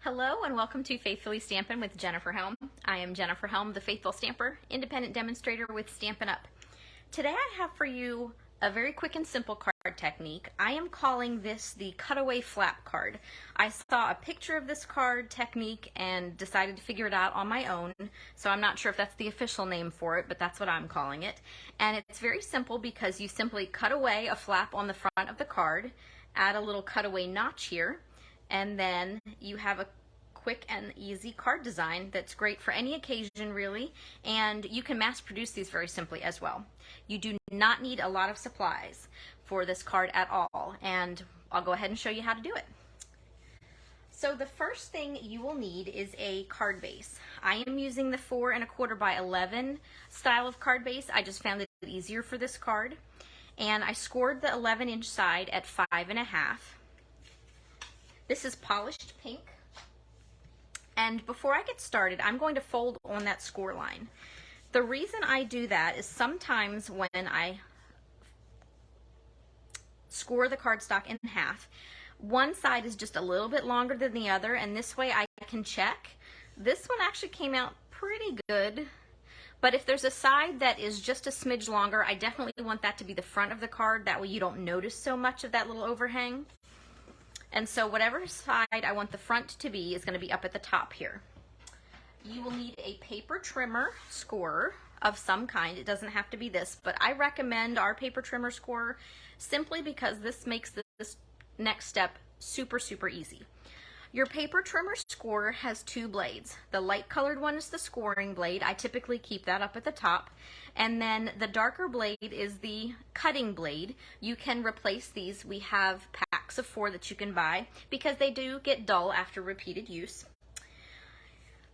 Hello and welcome to Faithfully Stampin' with Jennifer Helm. I am Jennifer Helm, the Faithful Stamper, independent demonstrator with Stampin' Up! Today I have for you a very quick and simple card technique. I am calling this the cutaway flap card. I saw a picture of this card technique and decided to figure it out on my own, so I'm not sure if that's the official name for it, but that's what I'm calling it. And it's very simple because you simply cut away a flap on the front of the card, add a little cutaway notch here, and then you have a quick and easy card design that's great for any occasion really, and you can mass produce these very simply as well. You do not need a lot of supplies for this card at all, and I'll go ahead and show you how to do it. So the first thing you will need is a card base. I am using the 4 1/4 by 11 style of card base. I just found it easier for this card, and I scored the 11-inch side at 5 1/2. This is polished pink. And before I get started, I'm going to fold on that score line. The reason I do that is sometimes when I score the cardstock in half, one side is just a little bit longer than the other, and this way I can check. This one actually came out pretty good, but if there's a side that is just a smidge longer, I definitely want that to be the front of the card. That way you don't notice so much of that little overhang. And so whatever side I want the front to be is going to be up at the top here. You will need a paper trimmer scorer of some kind. It doesn't have to be this, but I recommend our paper trimmer scorer simply because this makes this next step super easy. Your paper trimmer scorer has 2 blades. The light colored one is the scoring blade. I typically keep that up at the top. And then the darker blade is the cutting blade. You can replace these. We have packs of 4 that you can buy because they do get dull after repeated use.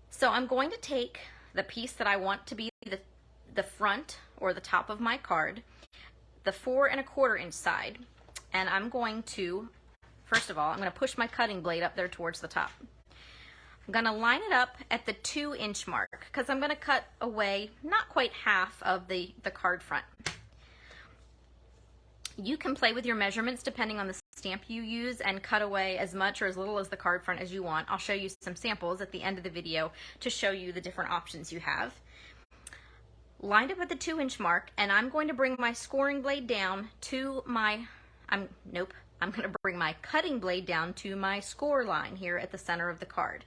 So I'm going to take the piece that I want to be the front or the top of my card, the 4 1/4 inch side, and I'm going to, first of all, I'm going to push my cutting blade up there towards the top. I'm going to line it up at the 2-inch mark because I'm going to cut away not quite half of the card front. You can play with your measurements depending on the stamp you use and cut away as much or as little as the card front as you want. I'll show you some samples at the end of the video to show you the different options you have. Lined up at the 2-inch mark, and I'm going to bring my scoring blade down to my, I'm going to bring my cutting blade down to my score line here at the center of the card.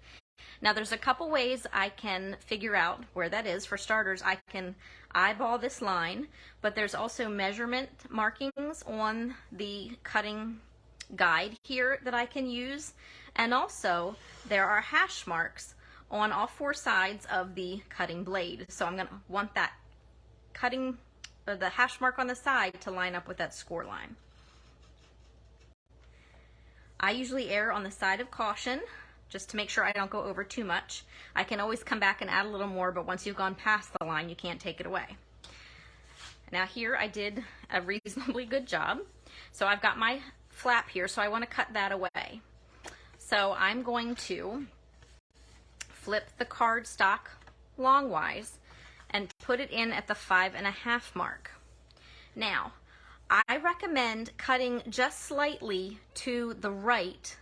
Now there's a couple ways I can figure out where that is. For starters, I can eyeball this line, but there's also measurement markings on the cutting guide here that I can use, and also there are hash marks on all 4 sides of the cutting blade. So I'm going to want that the hash mark on the side to line up with that score line. I usually err on the side of caution just to make sure I don't go over too much. I can always come back and add a little more, but once you've gone past the line, you can't take it away. Now here I did a reasonably good job. So I've got my flap here, so I want to cut that away. So I'm going to flip the cardstock longwise and put it in at the 5 1/2 mark. Now, I recommend cutting just slightly to the right,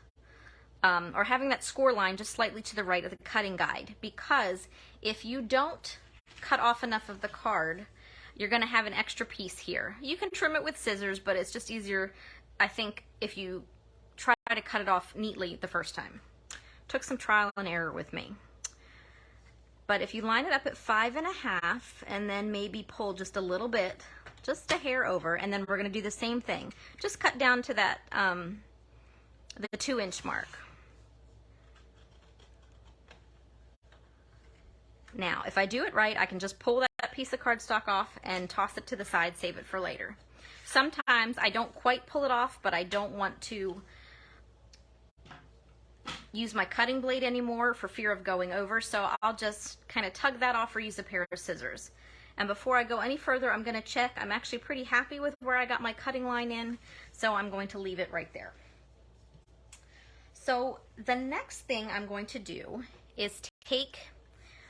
or having that score line just slightly to the right of the cutting guide, because if you don't cut off enough of the card, you're going to have an extra piece here. You can trim it with scissors, but it's just easier, I think, if you try to cut it off neatly the first time. Took some trial and error with me. But if you line it up at 5 1/2 and then maybe pull just a little bit, just a hair over, and then we're going to do the same thing. Just cut down to that, the 2-inch mark. Now, if I do it right, I can just pull that piece of cardstock off and toss it to the side, save it for later. Sometimes I don't quite pull it off, but I don't want to use my cutting blade anymore for fear of going over, so I'll just kind of tug that off or use a pair of scissors. And before I go any further, I'm going to check. I'm actually pretty happy with where I got my cutting line in, so I'm going to leave it right there. So the next thing I'm going to do is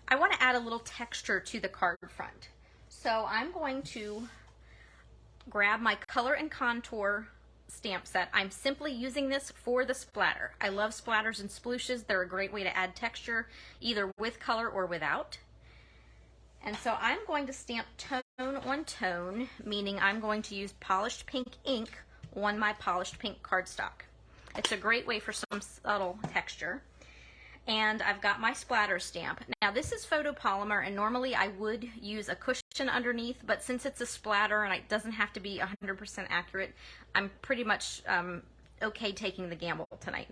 I want to add a little texture to the card front. So I'm going to grab my Color and Contour stamp set. I'm simply using this for the splatter. I love splatters and splooshes. They're a great way to add texture, either with color or without. And so I'm going to stamp tone on tone, meaning I'm going to use polished pink ink on my polished pink cardstock. It's a great way for some subtle texture. And I've got my splatter stamp. Now this is photopolymer, and normally I would use a cushion underneath, but since it's a splatter and it doesn't have to be 100% accurate, I'm pretty much okay taking the gamble tonight.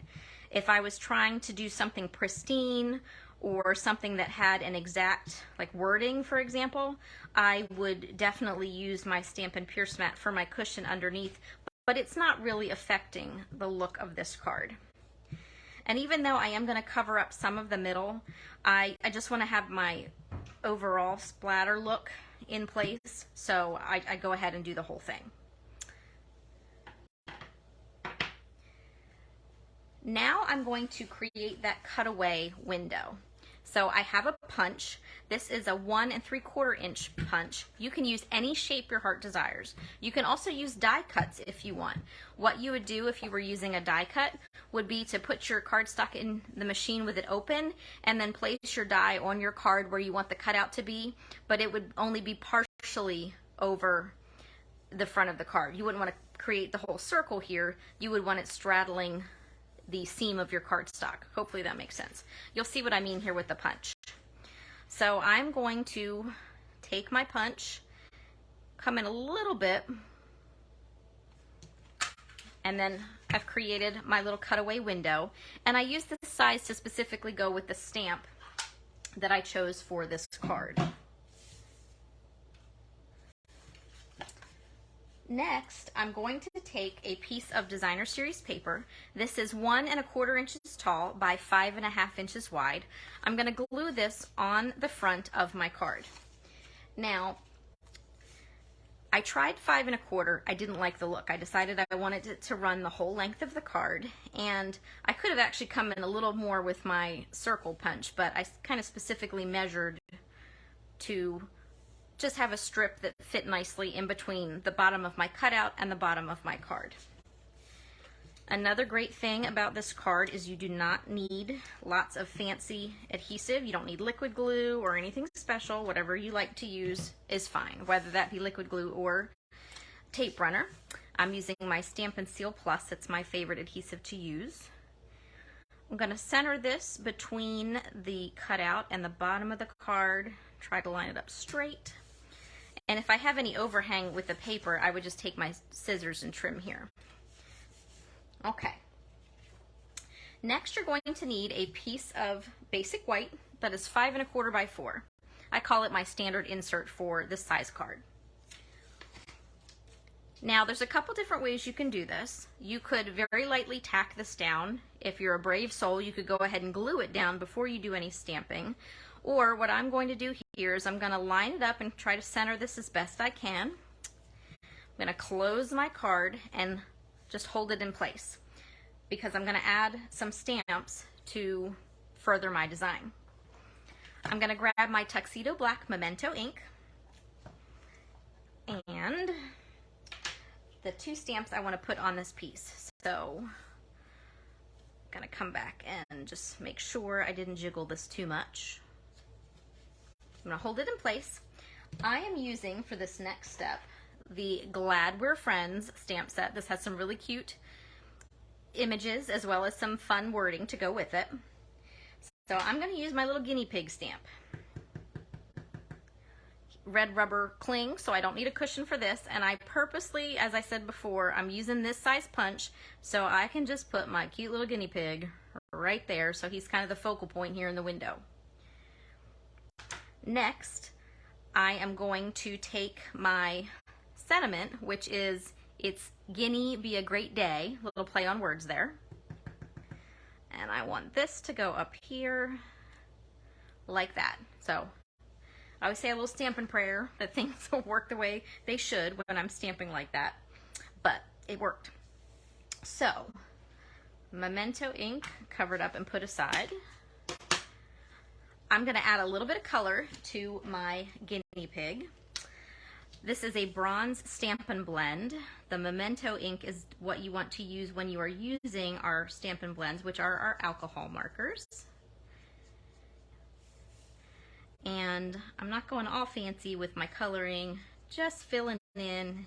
If I was trying to do something pristine or something that had an exact like wording, for example, I would definitely use my Stampin' Pierce mat for my cushion underneath, but it's not really affecting the look of this card. And even though I am going to cover up some of the middle, I just want to have my overall splatter look in place, so I go ahead and do the whole thing. Now I'm going to create that cutaway window. So I have a punch. This is a 1 3/4 inch punch. You can use any shape your heart desires. You can also use die cuts if you want. What you would do if you were using a die cut would be to put your cardstock in the machine with it open and then place your die on your card where you want the cutout to be, but it would only be partially over the front of the card. You wouldn't want to create the whole circle here. You would want it straddling the seam of your cardstock. Hopefully that makes sense. You'll see what I mean here with the punch. So I'm going to take my punch, come in a little bit, and then I've created my little cutaway window, and I use this size to specifically go with the stamp that I chose for this card. Next, I'm going to take a piece of Designer Series paper. This is 1 1/4 inches tall by 5 1/2 inches wide. I'm going to glue this on the front of my card. Now, I tried 5 1/4. I didn't like the look. I decided I wanted it to run the whole length of the card, and I could have actually come in a little more with my circle punch, but I kind of specifically measured to just have a strip that fit nicely in between the bottom of my cutout and the bottom of my card. Another great thing about this card is you do not need lots of fancy adhesive. You don't need liquid glue or anything special. Whatever you like to use is fine, whether that be liquid glue or tape runner. I'm using my Stampin' Seal Plus. It's my favorite adhesive to use. I'm going to center this between the cutout and the bottom of the card. Try to line it up straight. And if I have any overhang with the paper, I would just take my scissors and trim here. Okay. Next, you're going to need a piece of basic white that is 5 1/4 by 4. I call it my standard insert for this size card. Now, there's a couple different ways you can do this. You could very lightly tack this down. If you're a brave soul, you could go ahead and glue it down before you do any stamping. Or what I'm going to do here is I'm going to line it up and try to center this as best I can. I'm going to close my card and just hold it in place because I'm going to add some stamps to further my design. I'm going to grab my Tuxedo Black Memento ink and the 2 stamps I want to put on this piece. So I'm going to come back and just make sure I didn't jiggle this too much. I'm going to hold it in place. I am using for this next step the Glad We're Friends stamp set. This has some really cute images as well as some fun wording to go with it. So I'm going to use my little guinea pig stamp. Red rubber cling, so I don't need a cushion for this, and I purposely, as I said before, I'm using this size punch so I can just put my cute little guinea pig right there, so he's kind of the focal point here in the window. Next, I am going to take my sentiment, which is, it's Guinea be a great day, little play on words there. And I want this to go up here like that. So I always say a little stamping prayer that things will work the way they should when I'm stamping like that, but it worked. So Memento ink covered up and put aside. I'm going to add a little bit of color to my guinea pig. This is a bronze Stampin' Blend. The Memento ink is what you want to use when you are using our Stampin' Blends, which are our alcohol markers. And I'm not going all fancy with my coloring, just filling in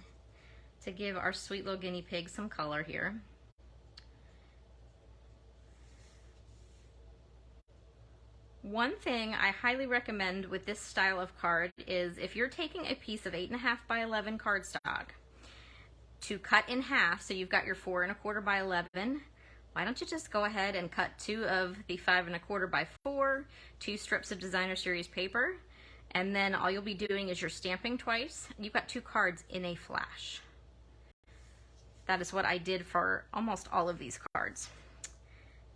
to give our sweet little guinea pig some color here. One thing I highly recommend with this style of card is if you're taking a piece of 8.5 by 11 cardstock to cut in half, so you've got your 4 1/4 by 11, why don't you just go ahead and cut 2 of the 5 1/4 by 4, 2 strips of Designer Series paper, and then all you'll be doing is you're stamping twice. You've got 2 cards in a flash. That is what I did for almost all of these cards,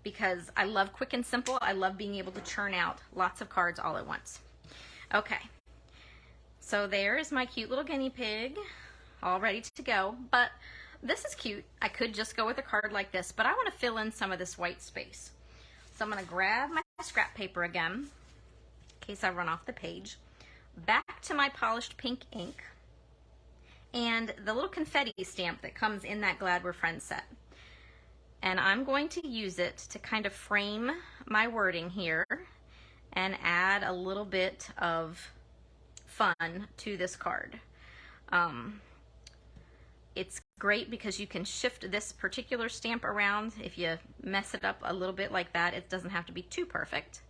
because I love quick and simple. I love being able to churn out lots of cards all at once. Okay, so there is my cute little guinea pig, all ready to go. But this is cute. I could just go with a card like this, but I want to fill in some of this white space. So I'm going to grab my scrap paper again, in case I run off the page, back to my polished pink ink, and the little confetti stamp that comes in that Glad We're Friends set. And I'm going to use it to kind of frame my wording here and add a little bit of fun to this card. It's great because you can shift this particular stamp around. If you mess it up a little bit like that, it doesn't have to be too perfect.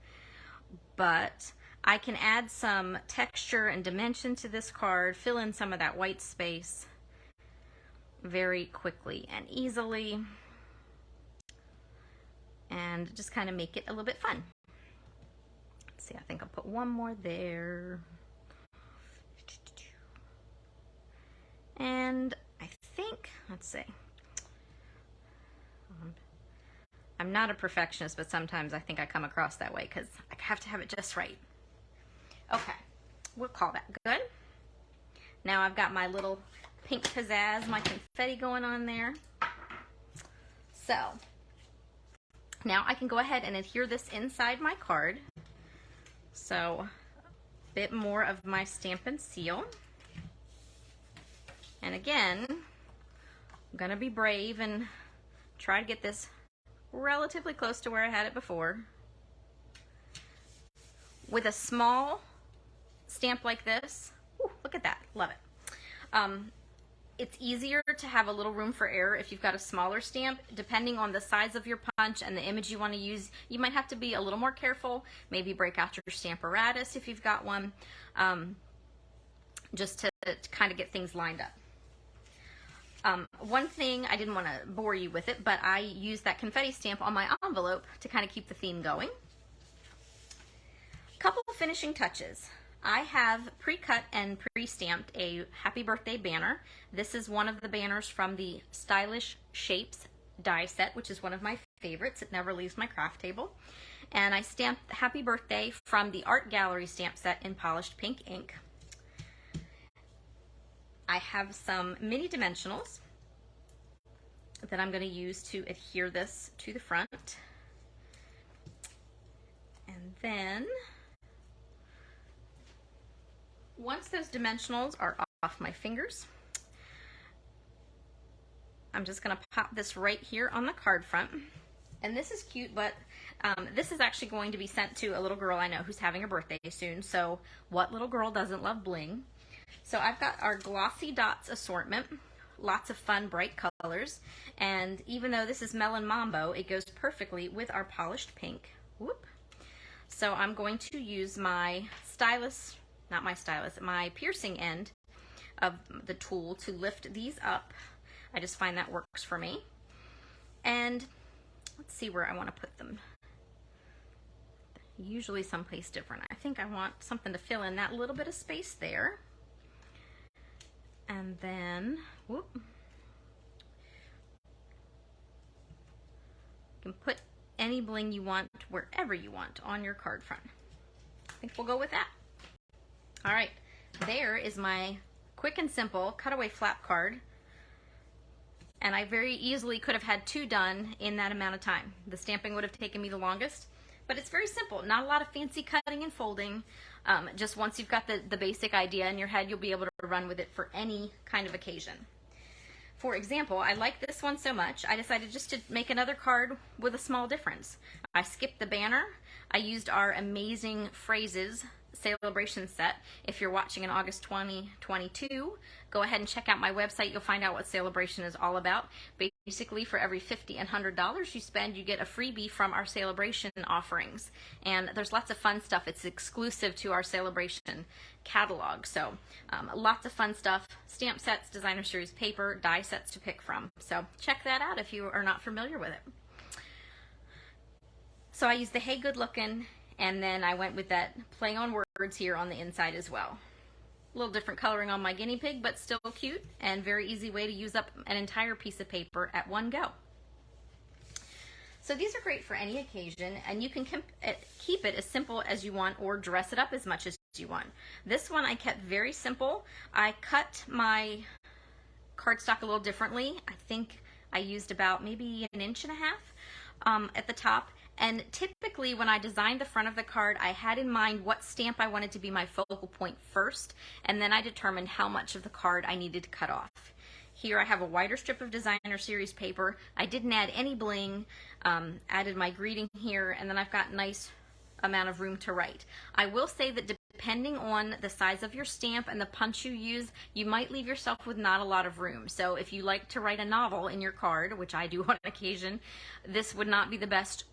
But I can add some texture and dimension to this card, fill in some of that white space very quickly and easily, and just kind of make it a little bit fun. Let's see, I think I'll put one more there. And I think, let's see, I'm not a perfectionist, but sometimes I think I come across that way because I have to have it just right. Okay, we'll call that good. Now I've got my little pink pizzazz, my confetti going on there. So now I can go ahead and adhere this inside my card. So a bit more of my Stampin' Seal. And again, I'm gonna be brave and try to get this relatively close to where I had it before. With a small stamp like this, ooh, look at that, love it. It's easier to have a little room for error if you've got a smaller stamp. Depending on the size of your punch and the image you want to use, you might have to be a little more careful. Maybe break out your Stamparatus if you've got one, just to kind of get things lined up. One thing, I didn't want to bore you with it, but I used that confetti stamp on my envelope to kind of keep the theme going. Couple of finishing touches. I have pre-cut and pre-stamped a happy birthday banner. This is one of the banners from the Stylish Shapes die set, which is one of my favorites. It never leaves my craft table. And I stamped happy birthday from the Art Gallery stamp set in polished pink ink. I have some mini dimensionals that I'm going to use to adhere this to the front. And then once those dimensionals are off my fingers, I'm just going to pop this right here on the card front. And this is cute, but this is actually going to be sent to a little girl I know who's having a birthday soon. So what little girl doesn't love bling? So I've got our Glossy Dots assortment, lots of fun, bright colors. And even though this is Melon Mambo, it goes perfectly with our polished pink. Whoop. So I'm going to use my stylus, not my stylus, my piercing end of the tool to lift these up. I just find that works for me. And let's see where I want to put them. Usually someplace different. I think I want something to fill in that little bit of space there. And then, whoop. You can put any bling you want wherever you want on your card front. I think we'll go with that. All right, there is my quick and simple cutaway flap card. And I very easily could have had 2 done in that amount of time. The stamping would have taken me the longest. But it's very simple, not a lot of fancy cutting and folding. Just once you've got the basic idea in your head, you'll be able to run with it for any kind of occasion. For example, I like this one so much, I decided just to make another card with a small difference. I skipped the banner. I used our Amazing Phrases celebration set. If you're watching in August 2022, go ahead and check out my website. You'll find out what celebration is all about. Basically, for every $50 and $100 you spend, you get a freebie from our celebration offerings. And there's lots of fun stuff. It's exclusive to our celebration catalog. So lots of fun stuff. Stamp sets, designer series paper, die sets to pick from. So check that out if you are not familiar with it. So I used the Hey Good Lookin', and then I went with that play on words here on the inside as well. A little different coloring on my guinea pig, but still cute, and very easy way to use up an entire piece of paper at one go. So these are great for any occasion, and you can keep it as simple as you want or dress it up as much as you want. This one I kept very simple. I cut my cardstock a little differently. I think I used about maybe 1.5 inches at the top. And typically when I designed the front of the card, I had in mind what stamp I wanted to be my focal point first, and then I determined how much of the card I needed to cut off. Here I have a wider strip of designer series paper. I didn't add any bling, added my greeting here, and then I've got a nice amount of room to write. I will say that depending on the size of your stamp and the punch you use, you might leave yourself with not a lot of room. So if you like to write a novel in your card, which I do on occasion, this would not be the best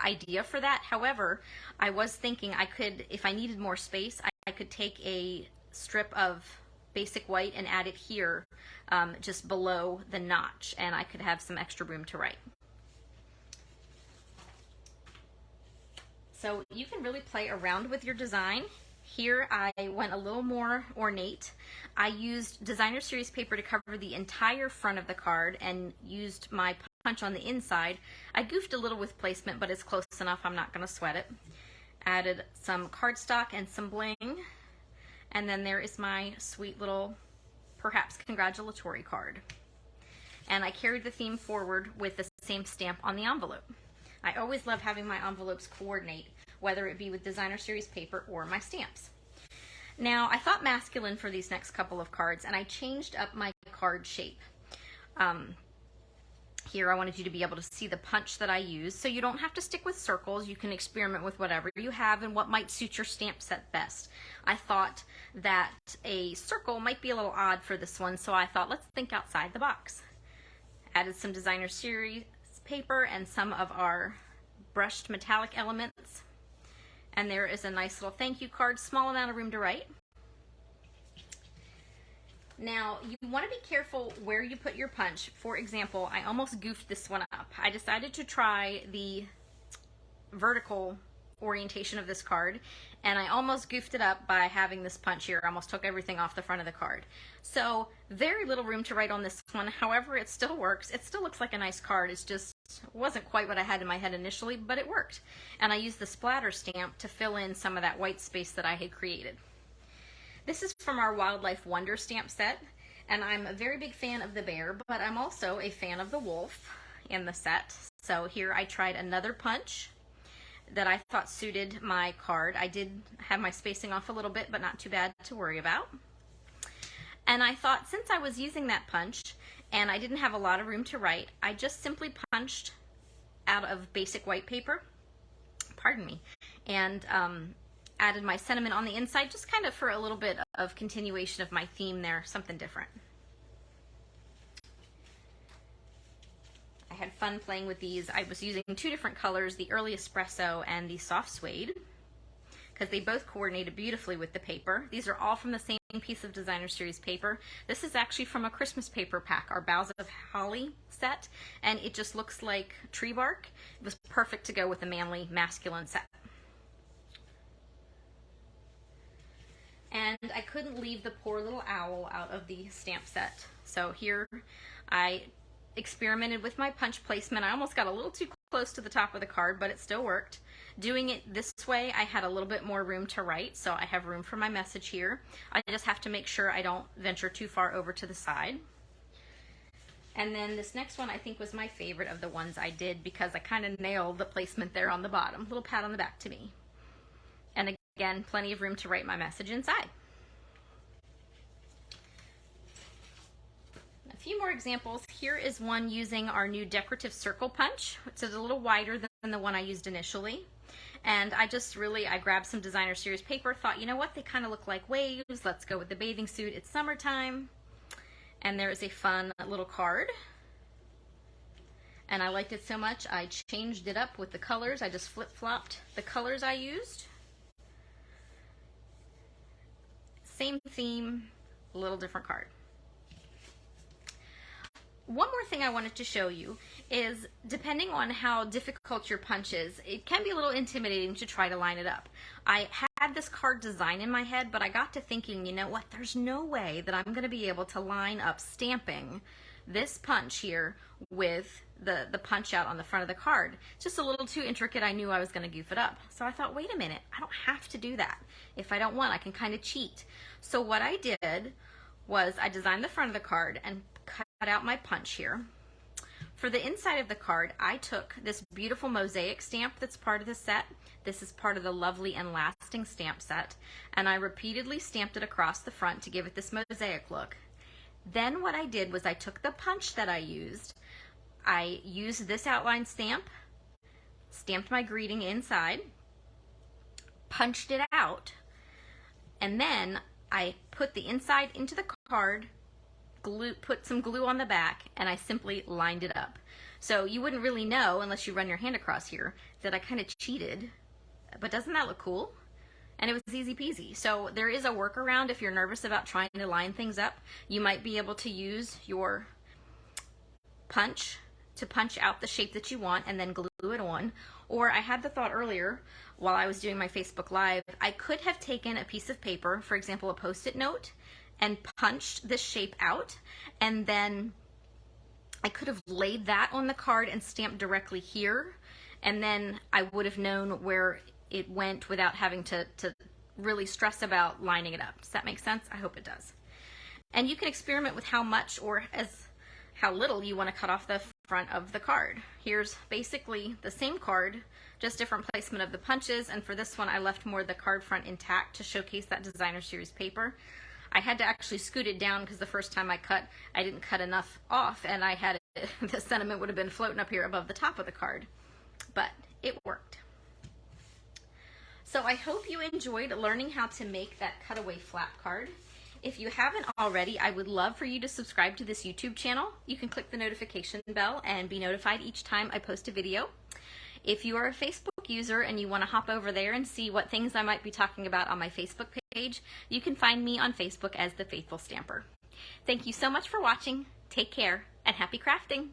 idea for that. However, I was thinking I could, if I needed more space, I could take a strip of basic white and add it here just below the notch, and I could have some extra room to write. So you can really play around with your design. Here I went a little more ornate. I used designer series paper to cover the entire front of the card and used my punch on the inside. I goofed a little with placement, but it's close enough, I'm not going to sweat it. Added some cardstock and some bling, and then there is my sweet little, perhaps congratulatory card. And I carried the theme forward with the same stamp on the envelope. I always love having my envelopes coordinate, whether it be with designer series paper or my stamps. Now, I thought masculine for these next couple of cards, and I changed up my card shape. Here I wanted you to be able to see the punch that I use, so you don't have to stick with circles. You can experiment with whatever you have and what might suit your stamp set best. I thought that a circle might be a little odd for this one, so I thought let's think outside the box. Added some designer series paper and some of our brushed metallic elements. And there is a nice little thank you card, small amount of room to write. Now, you want to be careful where you put your punch. For example, I almost goofed this one up. I decided to try the vertical orientation of this card, and I almost goofed it up by having this punch here. I almost took everything off the front of the card. So very little room to write on this one. However, it still works. It still looks like a nice card. It's just wasn't quite what I had in my head initially, but it worked. And I used the splatter stamp to fill in some of that white space that I had created. This is from our Wildlife Wonder stamp set, and I'm a very big fan of the bear, but I'm also a fan of the wolf in the set. So here I tried another punch that I thought suited my card. I did have my spacing off a little bit, but not too bad to worry about. And I thought, since I was using that punch and I didn't have a lot of room to write, I just simply punched out of basic white paper, pardon me, and added my sentiment on the inside, just kind of for a little bit of continuation of my theme there, something different. I had fun playing with these. I was using 2 different colors, the Early Espresso and the Soft Suede, because they both coordinated beautifully with the paper. These are all from the same piece of designer series paper. This is actually from a Christmas paper pack, our Boughs of Holly set, and it just looks like tree bark. It was perfect to go with a manly, masculine set. And I couldn't leave the poor little owl out of the stamp set. So here I experimented with my punch placement. I almost got a little too close to the top of the card, but it still worked. Doing it this way, I had a little bit more room to write, so I have room for my message here. I just have to make sure I don't venture too far over to the side. And then this next one I think was my favorite of the ones I did because I kind of nailed the placement there on the bottom. Little pat on the back to me. And again, plenty of room to write my message inside. A few more examples. Here is one using our new decorative circle punch. It's a little wider than the one I used initially. And I grabbed some Designer Series paper, thought, you know what, they kind of look like waves. Let's go with the bathing suit. It's summertime. And there is a fun little card. And I liked it so much, I changed it up with the colors. I just flip-flopped the colors I used. Same theme, a little different card. One more thing I wanted to show you is, depending on how difficult your punch is, it can be a little intimidating to try to line it up. I had this card design in my head, but I got to thinking, you know what, there's no way that I'm going to be able to line up stamping this punch here with the punch out on the front of the card. It's just a little too intricate. I knew I was going to goof it up. So I thought, wait a minute, I don't have to do that. If I don't want, I can kind of cheat. So what I did was I designed the front of the card and cut out my punch here. For the inside of the card, I took this beautiful mosaic stamp that's part of the set. This is part of the Lovely and Lasting stamp set, and I repeatedly stamped it across the front to give it this mosaic look. Then what I did was I took the punch that I used this outline stamp, stamped my greeting inside, punched it out, and then I put the inside into the card, put some glue on the back, and I simply lined it up. So you wouldn't really know unless you run your hand across here that I kind of cheated, but doesn't that look cool? And it was easy peasy. So there is a workaround if you're nervous about trying to line things up. You might be able to use your punch to punch out the shape that you want and then glue it on. Or I had the thought earlier while I was doing my Facebook Live, I could have taken a piece of paper, for example, a Post-it note, and punched this shape out, and then I could have laid that on the card and stamped directly here, and then I would have known where it went without having to really stress about lining it up. Does that make sense? I hope it does. And you can experiment with how much or how little you want to cut off the front of the card. Here's basically the same card, just different placement of the punches, and for this one I left more of the card front intact to showcase that Designer Series paper. I had to actually scoot it down because the first time I cut, I didn't cut enough off, and I had the sentiment would have been floating up here above the top of the card, but it worked. So I hope you enjoyed learning how to make that cutaway flat card. If you haven't already, I would love for you to subscribe to this YouTube channel. You can click the notification bell and be notified each time I post a video. If you are a Facebook user and you want to hop over there and see what things I might be talking about on my Facebook page, you can find me on Facebook as The Faithful Stamper. Thank you so much for watching. Take care and happy crafting!